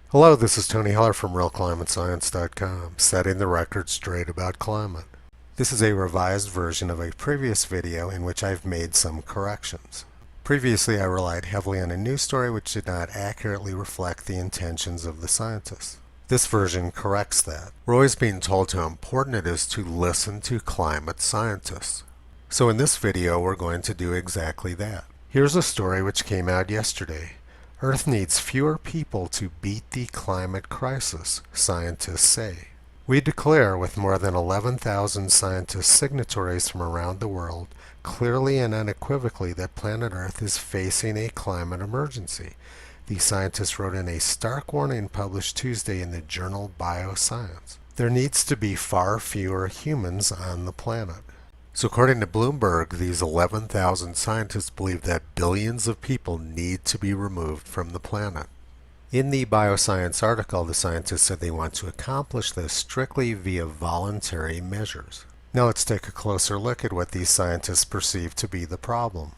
Hello, this is Tony Heller from RealClimateScience.com, setting the record straight about climate. This is a revised version of a previous video in which I've made some corrections. Previously, I relied heavily on a news story which did not accurately reflect the intentions of the scientists. This version corrects that. We're always being told how important it is to listen to climate scientists. So in this video, we're going to do exactly that. Here's a story which came out yesterday. Earth needs fewer people to beat the climate crisis, scientists say. We declare, with more than 11,000 scientist signatories from around the world, clearly and unequivocally that planet Earth is facing a climate emergency. The scientists wrote in a stark warning published Tuesday in the journal Bioscience. There needs to be far fewer humans on the planet. So according to Bloomberg, these 11,000 scientists believe that billions of people need to be removed from the planet. In the Bioscience article, the scientists said they want to accomplish this strictly via voluntary measures. Now let's take a closer look at what these scientists perceive to be the problem.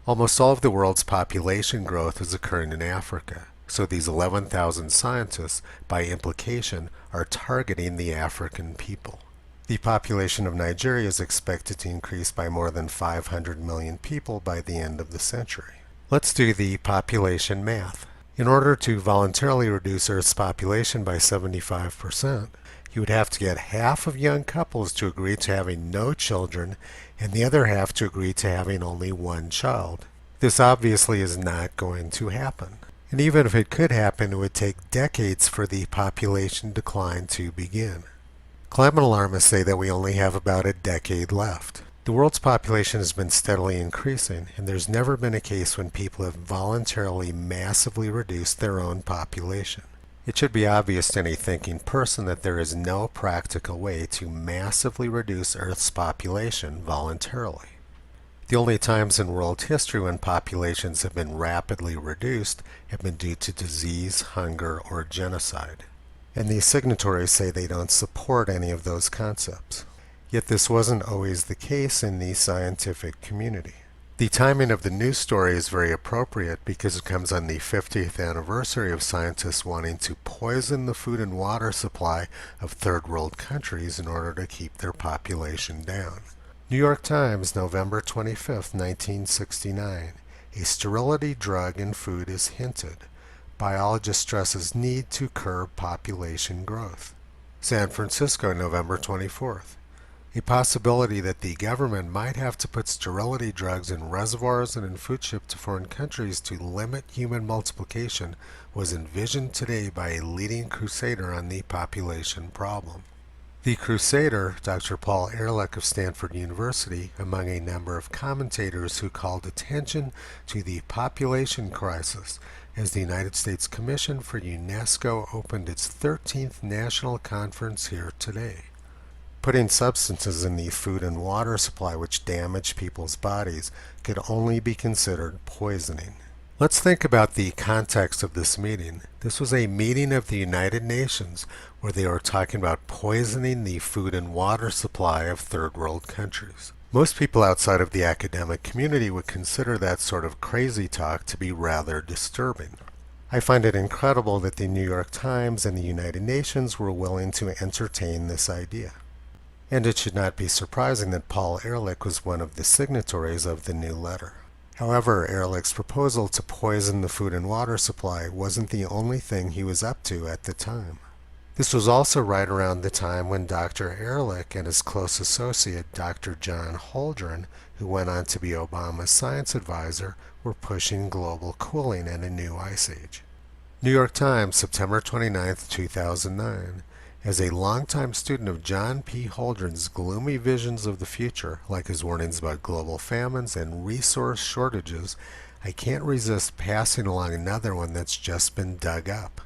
Almost all of the world's population growth is occurring in Africa. So these 11,000 scientists, by implication, are targeting the African people. The population of Nigeria is expected to increase by more than 500 million people by the end of the century. Let's do the population math. In order to voluntarily reduce Earth's population by 75%, you would have to get half of young couples to agree to having no children and the other half to agree to having only one child. This obviously is not going to happen. And even if it could happen, it would take decades for the population decline to begin. Climate alarmists say that we only have about a decade left. The world's population has been steadily increasing, and there's never been a case when people have voluntarily massively reduced their own population. It should be obvious to any thinking person that there is no practical way to massively reduce Earth's population voluntarily. The only times in world history when populations have been rapidly reduced have been due to disease, hunger, or genocide. And these signatories say they don't support any of those concepts. Yet this wasn't always the case in the scientific community. The timing of the news story is very appropriate because it comes on the 50th anniversary of scientists wanting to poison the food and water supply of third world countries in order to keep their population down. New York Times, November 25, 1969. A sterility drug in food is hinted. Biologist stresses need to curb population growth. San Francisco, November 24th. A possibility that the government might have to put sterility drugs in reservoirs and in food shipped to foreign countries to limit human multiplication was envisioned today by a leading crusader on the population problem. The crusader, Dr. Paul Ehrlich of Stanford University, among a number of commentators who called attention to the population crisis as the United States Commission for UNESCO opened its 13th national conference here today. Putting substances in the food and water supply which damage people's bodies could only be considered poisoning. Let's think about the context of this meeting. This was a meeting of the United Nations where they were talking about poisoning the food and water supply of third world countries. Most people outside of the academic community would consider that sort of crazy talk to be rather disturbing. I find it incredible that the New York Times and the United Nations were willing to entertain this idea. And it should not be surprising that Paul Ehrlich was one of the signatories of the new letter. However, Ehrlich's proposal to poison the food and water supply wasn't the only thing he was up to at the time. This was also right around the time when Dr. Ehrlich and his close associate, Dr. John Holdren, who went on to be Obama's science advisor, were pushing global cooling and a new ice age. New York Times, September 29, 2009. As a longtime student of John P. Holdren's gloomy visions of the future, like his warnings about global famines and resource shortages, I can't resist passing along another one that's just been dug up.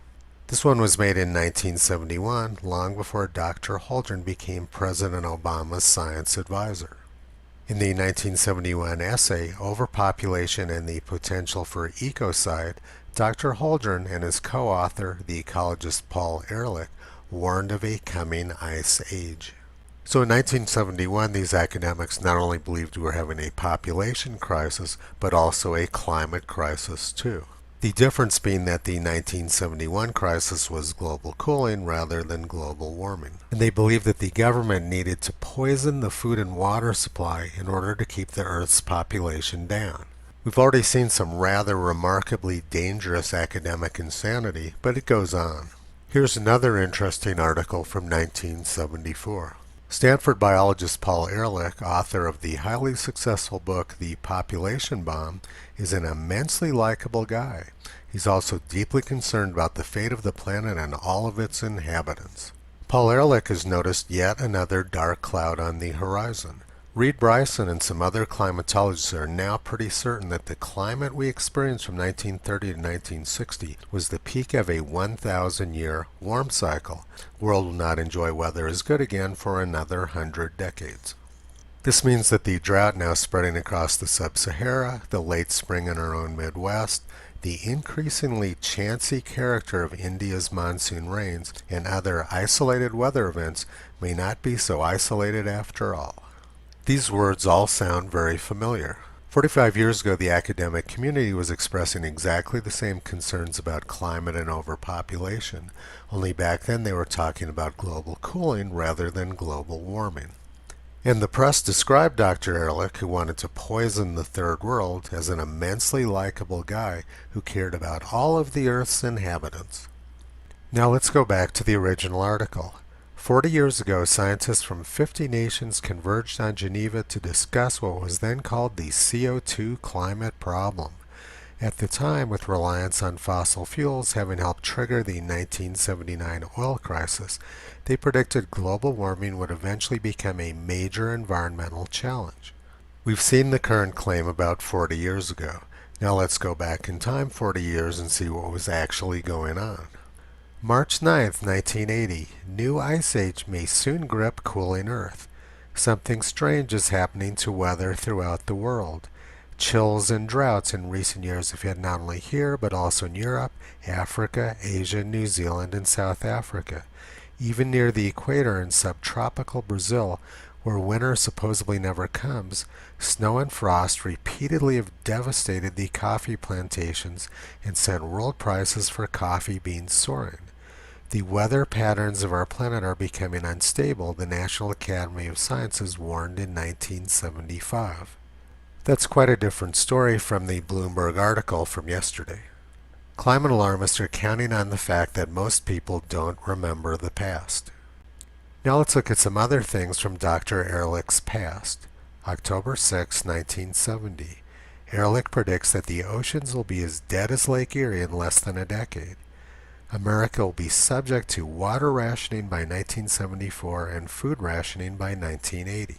This one was made in 1971, long before Dr. Holdren became President Obama's science advisor. In the 1971 essay, Overpopulation and the Potential for Ecocide, Dr. Holdren and his co-author, the ecologist Paul Ehrlich, warned of a coming ice age. So in 1971, these academics not only believed we were having a population crisis, but also a climate crisis too. The difference being that the 1971 crisis was global cooling rather than global warming. And they believed that the government needed to poison the food and water supply in order to keep the Earth's population down. We've already seen some rather remarkably dangerous academic insanity, but it goes on. Here's another interesting article from 1974. Stanford biologist Paul Ehrlich, author of the highly successful book The Population Bomb, is an immensely likable guy. He's also deeply concerned about the fate of the planet and all of its inhabitants. Paul Ehrlich has noticed yet another dark cloud on the horizon. Reed Bryson and some other climatologists are now pretty certain that the climate we experienced from 1930 to 1960 was the peak of a 1,000-year warm cycle. The world will not enjoy weather as good again for another 100 decades. This means that the drought now spreading across the sub-Sahara, the late spring in our own Midwest, the increasingly chancy character of India's monsoon rains, and other isolated weather events may not be so isolated after all. These words all sound very familiar. 45 years ago, the academic community was expressing exactly the same concerns about climate and overpopulation, only back then they were talking about global cooling rather than global warming. And the press described Dr. Ehrlich, who wanted to poison the third world, as an immensely likable guy who cared about all of the Earth's inhabitants. Now let's go back to the original article. 40 years ago, scientists from 50 nations converged on Geneva to discuss what was then called the CO2 climate problem. At the time, with reliance on fossil fuels having helped trigger the 1979 oil crisis, they predicted global warming would eventually become a major environmental challenge. We've seen the current claim about 40 years ago. Now let's go back in time 40 years and see what was actually going on. March 9, 1980, new ice age may soon grip cooling Earth. Something strange is happening to weather throughout the world. Chills and droughts in recent years have hit not only here, but also in Europe, Africa, Asia, New Zealand, and South Africa. Even near the equator in subtropical Brazil, where winter supposedly never comes, snow and frost repeatedly have devastated the coffee plantations and sent world prices for coffee beans soaring. The weather patterns of our planet are becoming unstable, the National Academy of Sciences warned in 1975. That's quite a different story from the Bloomberg article from yesterday. Climate alarmists are counting on the fact that most people don't remember the past. Now let's look at some other things from Dr. Ehrlich's past. October 6, 1970. Ehrlich predicts that the oceans will be as dead as Lake Erie in less than a decade. America will be subject to water rationing by 1974 and food rationing by 1980.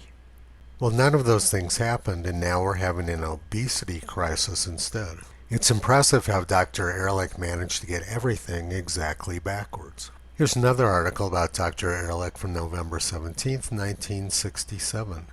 Well, none of those things happened, and now we're having an obesity crisis instead. It's impressive how Dr. Ehrlich managed to get everything exactly backwards. Here's another article about Dr. Ehrlich from November 17, 1967.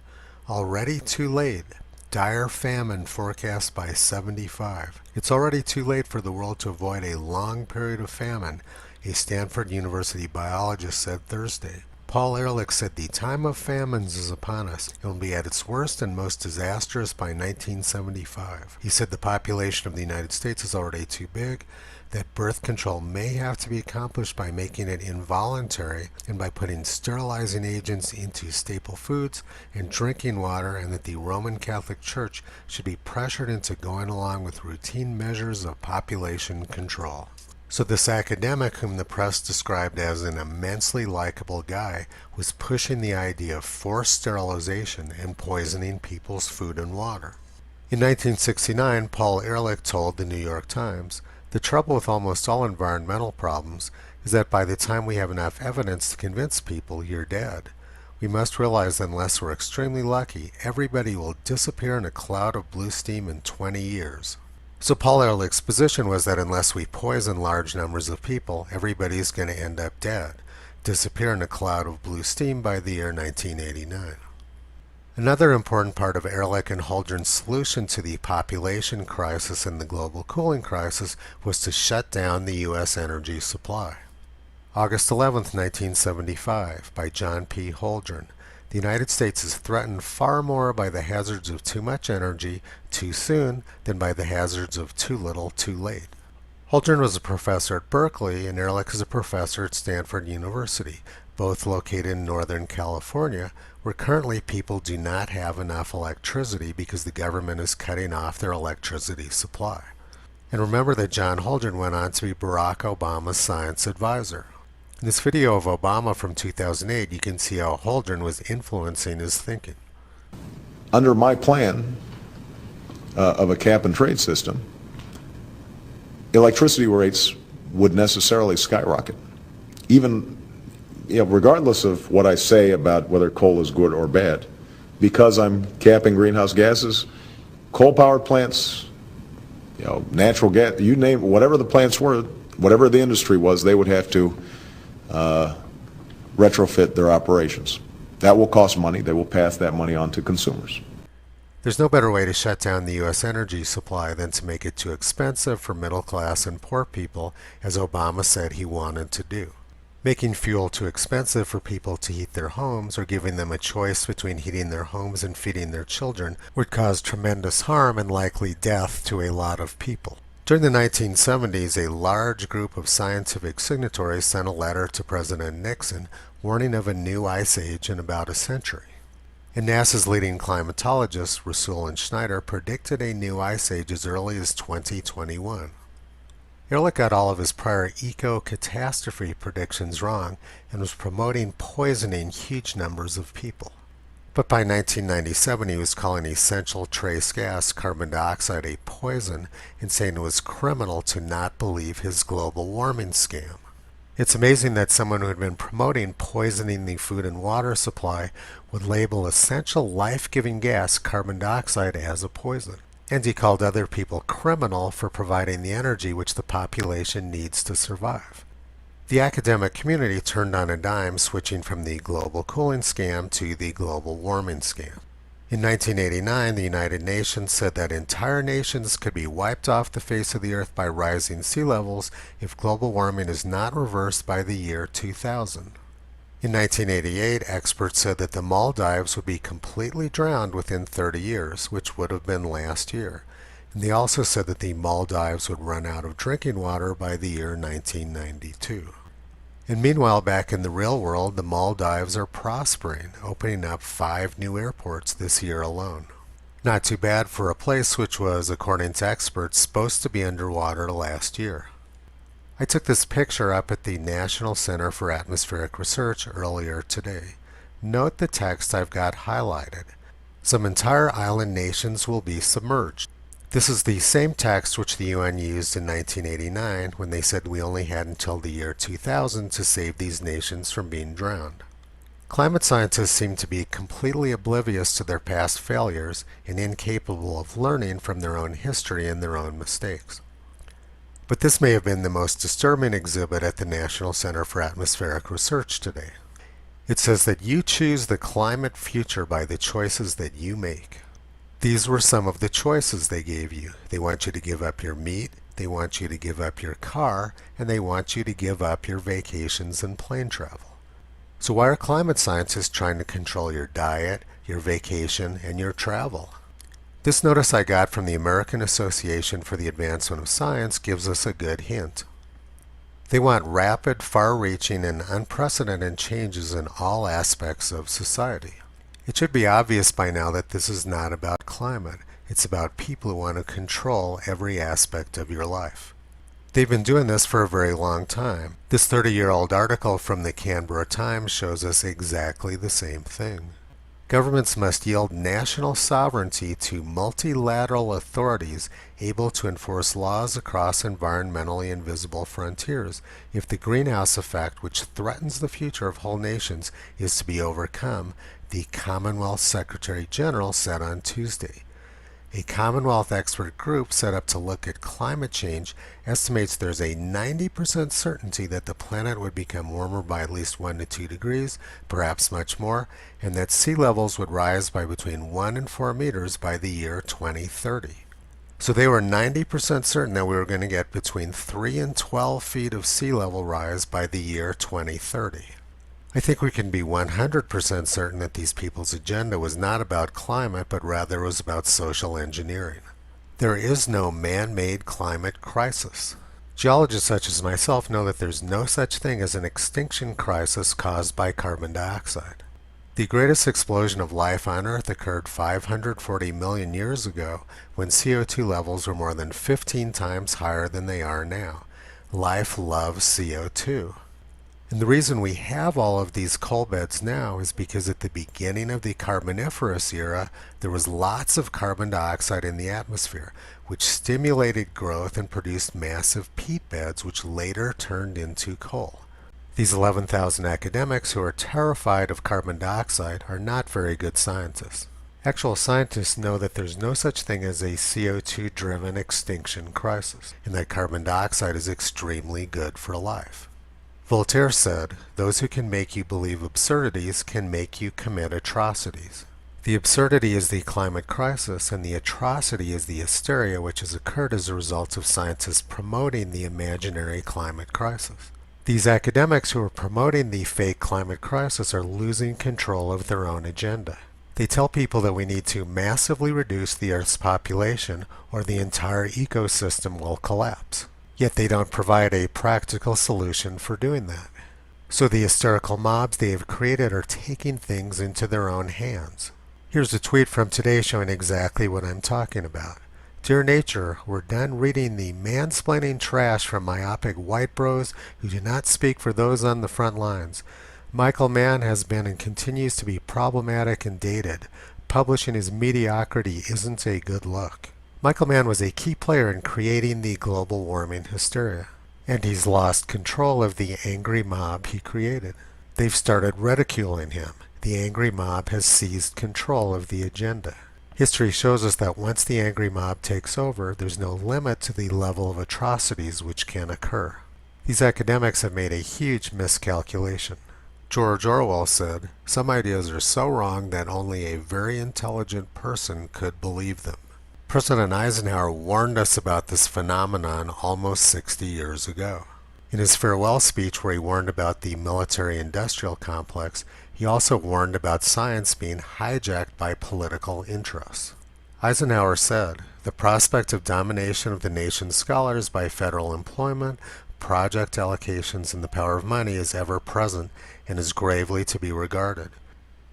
Already too late. Dire famine forecast by 75. It's already too late for the world to avoid a long period of famine, a Stanford University biologist said Thursday. Paul Ehrlich said the time of famines is upon us. It will be at its worst and most disastrous by 1975. He said the population of the United States is already too big, that birth control may have to be accomplished by making it involuntary and by putting sterilizing agents into staple foods and drinking water, and that the Roman Catholic Church should be pressured into going along with routine measures of population control. So this academic, whom the press described as an immensely likable guy, was pushing the idea of forced sterilization and poisoning people's food and water. In 1969, Paul Ehrlich told the New York Times, "The trouble with almost all environmental problems is that by the time we have enough evidence to convince people you're dead. We must realize that unless we're extremely lucky, everybody will disappear in a cloud of blue steam in 20 years. So Paul Ehrlich's position was that unless we poison large numbers of people, everybody's going to end up dead, disappear in a cloud of blue steam by the year 1989. Another important part of Ehrlich and Holdren's solution to the population crisis and the global cooling crisis was to shut down the U.S. energy supply. August 11, 1975, by John P. Holdren. The United States is threatened far more by the hazards of too much energy too soon than by the hazards of too little too late. Holdren was a professor at Berkeley, and Ehrlich is a professor at Stanford University, both located in Northern California, where currently people do not have enough electricity because the government is cutting off their electricity supply. And remember that John Holdren went on to be Barack Obama's science advisor. In this video of Obama from 2008, you can see how Holdren was influencing his thinking. Under my plan of a cap and trade system, electricity rates would necessarily skyrocket. Even, regardless of what I say about whether coal is good or bad, because I'm capping greenhouse gases, coal-powered plants, natural gas, you name it, whatever the plants were, whatever the industry was, they would have to retrofit their operations. That will cost money. They will pass that money on to consumers. There's no better way to shut down the U.S. energy supply than to make it too expensive for middle class and poor people, as Obama said he wanted to do. Making fuel too expensive for people to heat their homes or giving them a choice between heating their homes and feeding their children would cause tremendous harm and likely death to a lot of people. During the 1970s, a large group of scientific signatories sent a letter to President Nixon warning of a new ice age in about a century. And NASA's leading climatologists, Rasul and Schneider, predicted a new ice age as early as 2021. Ehrlich got all of his prior eco-catastrophe predictions wrong and was promoting poisoning huge numbers of people. But by 1997, he was calling essential trace gas, carbon dioxide, a poison and saying it was criminal to not believe his global warming scam. It's amazing that someone who had been promoting poisoning the food and water supply would label essential life-giving gas, carbon dioxide, as a poison. And he called other people criminal for providing the energy which the population needs to survive. The academic community turned on a dime, switching from the global cooling scam to the global warming scam. In 1989, the United Nations said that entire nations could be wiped off the face of the earth by rising sea levels if global warming is not reversed by the year 2000. In 1988, experts said that the Maldives would be completely drowned within 30 years, which would have been last year. And they also said that the Maldives would run out of drinking water by the year 1992. And meanwhile, back in the real world, the Maldives are prospering, opening up 5 new airports this year alone. Not too bad for a place which was, according to experts, supposed to be underwater last year. I took this picture up at the National Center for Atmospheric Research earlier today. Note the text I've got highlighted. Some entire island nations will be submerged. This is the same text which the UN used in 1989 when they said we only had until the year 2000 to save these nations from being drowned. Climate scientists seem to be completely oblivious to their past failures and incapable of learning from their own history and their own mistakes. But this may have been the most disturbing exhibit at the National Center for Atmospheric Research today. It says that you choose the climate future by the choices that you make. These were some of the choices they gave you. They want you to give up your meat, they want you to give up your car, and they want you to give up your vacations and plane travel. So why are climate scientists trying to control your diet, your vacation, and your travel? This notice I got from the American Association for the Advancement of Science gives us a good hint. They want rapid, far-reaching, and unprecedented changes in all aspects of society. It should be obvious by now that this is not about climate. It's about people who want to control every aspect of your life. They've been doing this for a very long time. This 30-year-old article from the Canberra Times shows us exactly the same thing. Governments must yield national sovereignty to multilateral authorities able to enforce laws across environmentally invisible frontiers if the greenhouse effect, which threatens the future of whole nations, is to be overcome, the Commonwealth Secretary General said on Tuesday. A Commonwealth expert group set up to look at climate change estimates there's a 90% certainty that the planet would become warmer by at least 1 to 2 degrees, perhaps much more, and that sea levels would rise by between 1 and 4 meters by the year 2030. So they were 90% certain that we were going to get between 3 and 12 feet of sea level rise by the year 2030. I think we can be 100% certain that these people's agenda was not about climate, but rather was about social engineering. There is no man-made climate crisis. Geologists such as myself know that there's no such thing as an extinction crisis caused by carbon dioxide. The greatest explosion of life on Earth occurred 540 million years ago when CO2 levels were more than 15 times higher than they are now. Life loves CO2. And the reason we have all of these coal beds now is because at the beginning of the Carboniferous era, there was lots of carbon dioxide in the atmosphere, which stimulated growth and produced massive peat beds, which later turned into coal. These 11,000 academics who are terrified of carbon dioxide are not very good scientists. Actual scientists know that there's no such thing as a CO2-driven extinction crisis, and that carbon dioxide is extremely good for life. Voltaire said, "Those who can make you believe absurdities can make you commit atrocities." The absurdity is the climate crisis, and the atrocity is the hysteria which has occurred as a result of scientists promoting the imaginary climate crisis. These academics who are promoting the fake climate crisis are losing control of their own agenda. They tell people that we need to massively reduce the Earth's population or the entire ecosystem will collapse. Yet they don't provide a practical solution for doing that. So the hysterical mobs they have created are taking things into their own hands. Here's a tweet from today showing exactly what I'm talking about. Dear Nature, we're done reading the mansplaining trash from myopic white bros who do not speak for those on the front lines. Michael Mann has been and continues to be problematic and dated. Publishing his mediocrity isn't a good look. Michael Mann was a key player in creating the global warming hysteria, and he's lost control of the angry mob he created. They've started ridiculing him. The angry mob has seized control of the agenda. History shows us that once the angry mob takes over, there's no limit to the level of atrocities which can occur. These academics have made a huge miscalculation. George Orwell said, "Some ideas are so wrong that only a very intelligent person could believe them." President Eisenhower warned us about this phenomenon almost 60 years ago. In his farewell speech where he warned about the military-industrial complex, he also warned about science being hijacked by political interests. Eisenhower said, "The prospect of domination of the nation's scholars by federal employment, project allocations, and the power of money is ever present and is gravely to be regarded.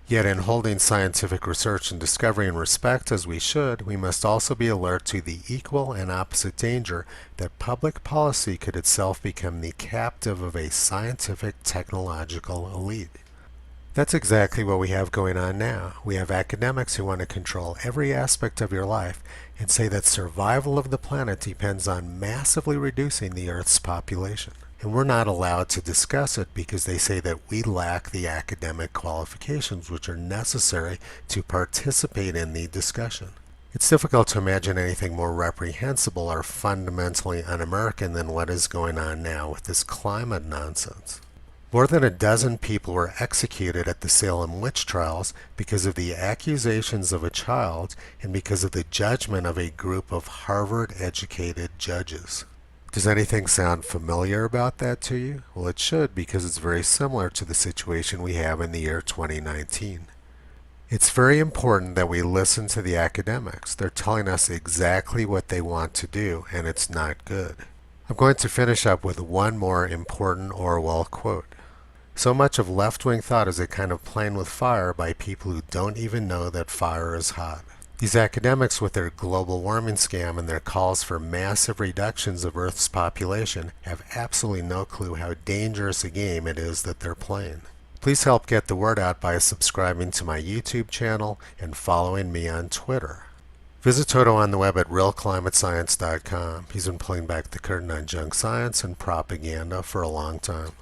Yet in holding scientific research and discovery in respect as we should, we must also be alert to the equal and opposite danger that public policy could itself become the captive of a scientific technological elite." That's exactly what we have going on now. We have academics who want to control every aspect of your life and say that survival of the planet depends on massively reducing the Earth's population. And we're not allowed to discuss it because they say that we lack the academic qualifications which are necessary to participate in the discussion. It's difficult to imagine anything more reprehensible or fundamentally un-American than what is going on now with this climate nonsense. More than a dozen people were executed at the Salem witch trials because of the accusations of a child and because of the judgment of a group of Harvard-educated judges. Does anything sound familiar about that to you? Well, it should, because it's very similar to the situation we have in the year 2019. It's very important that we listen to the academics. They're telling us exactly what they want to do, and it's not good. I'm going to finish up with one more important Orwell quote. "So much of left-wing thought is a kind of playing with fire by people who don't even know that fire is hot." These academics with their global warming scam and their calls for massive reductions of Earth's population have absolutely no clue how dangerous a game it is that they're playing. Please help get the word out by subscribing to my YouTube channel and following me on Twitter. Visit Toto on the web at realclimatescience.com. He's been pulling back the curtain on junk science and propaganda for a long time.